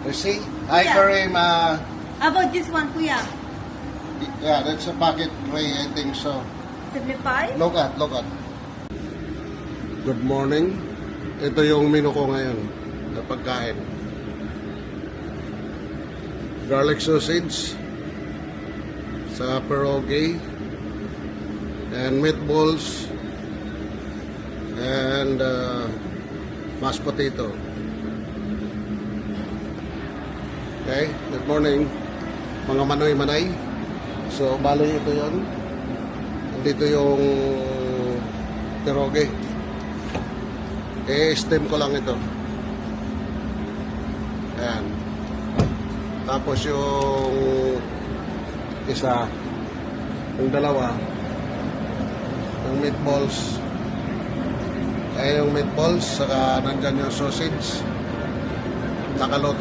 See? Hi, Yeah. Karim. About this one, kuya? Yeah, that's a packet tray, I think so. 75? Look at. Good morning. Ito yung menu ko ngayon na pagkain. Garlic sausage sa pierogi and meatballs and mashed potato. Okay, good morning mga manoy-manay. So, bali ito yon. Dito yung pierogi. Steam ko lang ito. Ayan. Tapos yung isa, yung dalawa, yung meatballs. Yung meatballs, saka nandyan yung sausage. Nakaluto